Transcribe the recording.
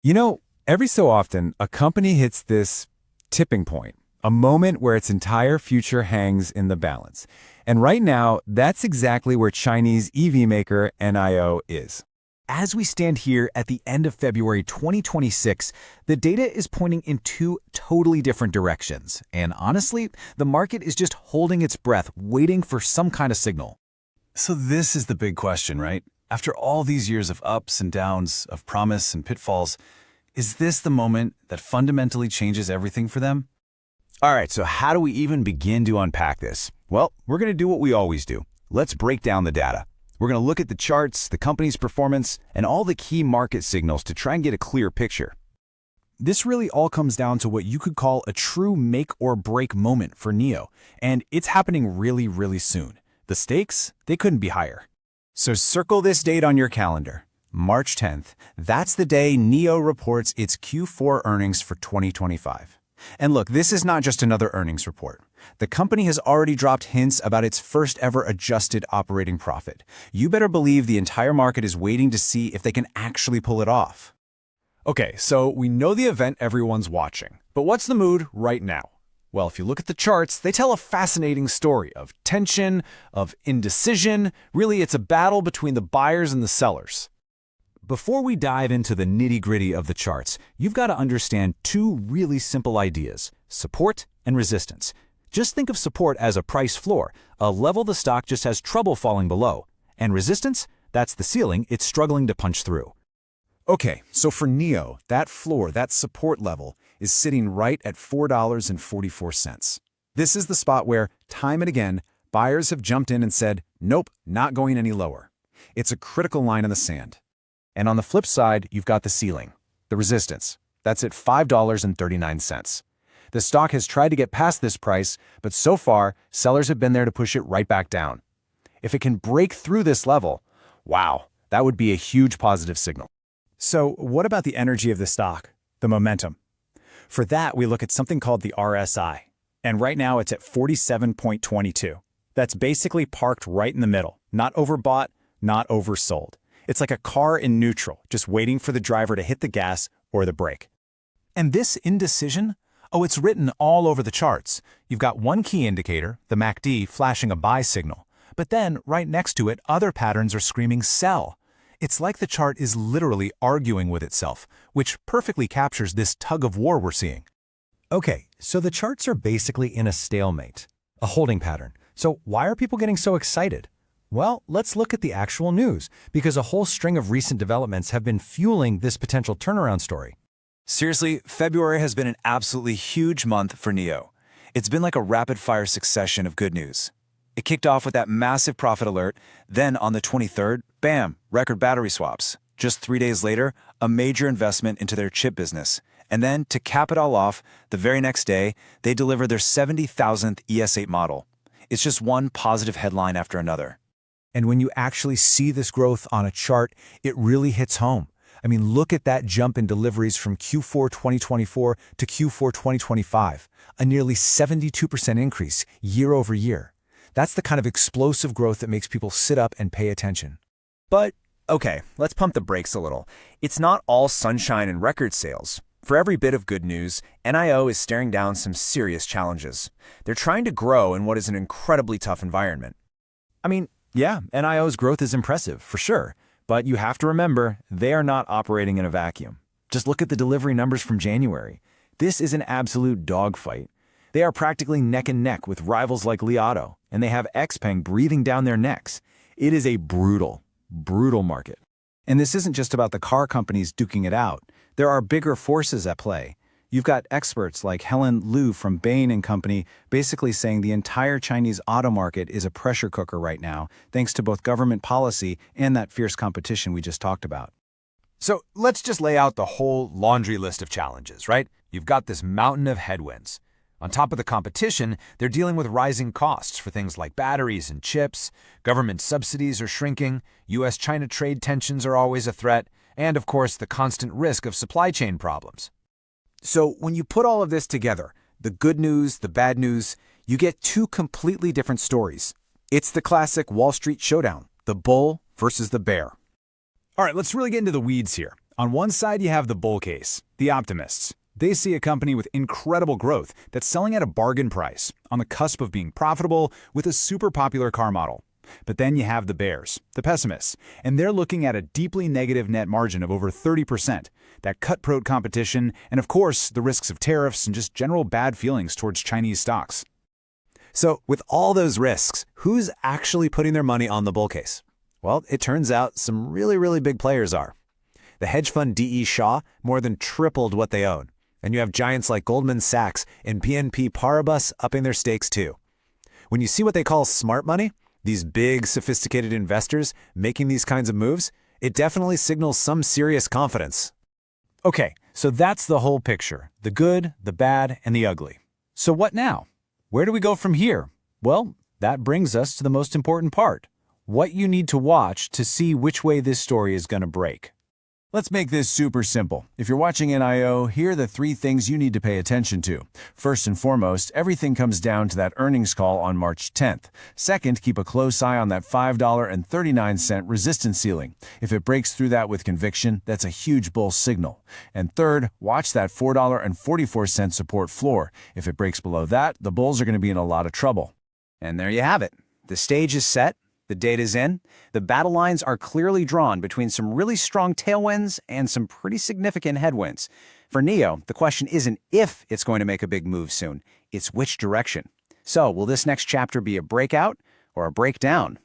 You know, every so often, a company hits this tipping point, a moment where its entire future hangs in the balance. And right now, that's exactly where Chinese EV maker NIO is. As we stand here at the end of February 2026, the data is pointing in two totally different directions. And honestly, the market is just holding its breath, waiting for some kind of signal. So this is the big question, right? After all these years of ups and downs, of promise and pitfalls, is this the moment that fundamentally changes everything for them? All right, so how do we even begin to unpack this? Well, we're going to do what we always do. Let's break down the data. We're going to look at the charts, the company's performance, and all the key market signals to try and get a clear picture. This really all comes down to what you could call a true make or break moment for NIO, and it's happening really, really soon. The stakes, they couldn't be higher. So circle this date on your calendar. March 10th, that's the day NIO reports its Q4 earnings for 2025. And look, this is not just another earnings report. The company has already dropped hints about its first ever adjusted operating profit. You better believe the entire market is waiting to see if they can actually pull it off. Okay, so we know the event everyone's watching, but what's the mood right now? Well, if you look at the charts, they tell a fascinating story of tension, of indecision. Really, it's a battle between the buyers and the sellers. Before we dive into the nitty-gritty of the charts, you've got to understand two really simple ideas: support and resistance. Just think of support as a price floor, a level the stock just has trouble falling below. And resistance? That's the ceiling it's struggling to punch through. Okay, so for NIO, that floor, that support level, is sitting right at $4.44. This is the spot where, time and again, buyers have jumped in and said, nope, not going any lower. It's a critical line in the sand. And on the flip side, you've got the ceiling, the resistance. That's at $5.39. The stock has tried to get past this price, but so far, sellers have been there to push it right back down. If it can break through this level, wow, that would be a huge positive signal. So what about the energy of the stock, the momentum? For that, we look at something called the RSI. And right now, it's at 47.22. That's basically parked right in the middle, not overbought, not oversold. It's like a car in neutral, just waiting for the driver to hit the gas or the brake. And this indecision? Oh, it's written all over the charts. You've got one key indicator, the MACD, flashing a buy signal. But then, right next to it, other patterns are screaming sell. It's like the chart is literally arguing with itself, which perfectly captures this tug-of-war we're seeing. Okay, so the charts are basically in a stalemate, a holding pattern. So why are people getting so excited? Well, let's look at the actual news, because a whole string of recent developments have been fueling this potential turnaround story. Seriously, February has been an absolutely huge month for NIO. It's been like a rapid-fire succession of good news. It kicked off with that massive profit alert, then on the 23rd, bam, record battery swaps. Just 3 days later, a major investment into their chip business. And then, to cap it all off, the very next day, they delivered their 70,000th ES8 model. It's just one positive headline after another. And when you actually see this growth on a chart, it really hits home. I mean, look at that jump in deliveries from Q4 2024 to Q4 2025, a nearly 72% increase year over year. That's the kind of explosive growth that makes people sit up and pay attention. But, okay, let's pump the brakes a little. It's not all sunshine and record sales. For every bit of good news, NIO is staring down some serious challenges. They're trying to grow in what is an incredibly tough environment. I mean, yeah, NIO's growth is impressive, for sure. But you have to remember, they are not operating in a vacuum. Just look at the delivery numbers from January. This is an absolute dogfight. They are practically neck and neck with rivals like Li Auto, and they have XPeng breathing down their necks. It is a brutal, brutal market. And this isn't just about the car companies duking it out. There are bigger forces at play. You've got experts like Helen Liu from Bain & Company basically saying the entire Chinese auto market is a pressure cooker right now, thanks to both government policy and that fierce competition we just talked about. So let's just lay out the whole laundry list of challenges, right? You've got this mountain of headwinds. On top of the competition, they're dealing with rising costs for things like batteries and chips, government subsidies are shrinking, US-China trade tensions are always a threat, and of course the constant risk of supply chain problems. So when you put all of this together, the good news, the bad news, you get two completely different stories. It's the classic Wall Street showdown, the bull versus the bear. All right, let's really get into the weeds here. On one side, you have the bull case, the optimists. They see a company with incredible growth that's selling at a bargain price, on the cusp of being profitable with a super popular car model. But then you have the bears, the pessimists, and they're looking at a deeply negative net margin of over 30%, that cutthroat competition, and of course, the risks of tariffs and just general bad feelings towards Chinese stocks. So, with all those risks, who's actually putting their money on the bull case? Well, it turns out some really big players are. The hedge fund D.E. Shaw more than tripled what they own. And you have giants like Goldman Sachs and BNP Paribas upping their stakes too. When you see what they call smart money, these big, sophisticated investors making these kinds of moves, it definitely signals some serious confidence. Okay, so that's the whole picture, the good, the bad, and the ugly. So what now? Where do we go from here? Well, that brings us to the most important part, what you need to watch to see which way this story is going to break. Let's make this super simple. If you're watching NIO, here are the 3 things you need to pay attention to. First and foremost, everything comes down to that earnings call on March 10th. Second, keep a close eye on that $5.39 resistance ceiling. If it breaks through that with conviction, that's a huge bull signal. And third, watch that $4.44 support floor. If it breaks below that, the bulls are going to be in a lot of trouble. And there you have it. The stage is set. The date is in. The battle lines are clearly drawn between some really strong tailwinds and some pretty significant headwinds. For NIO, the question isn't if it's going to make a big move soon, it's which direction. So, will this next chapter be a breakout or a breakdown?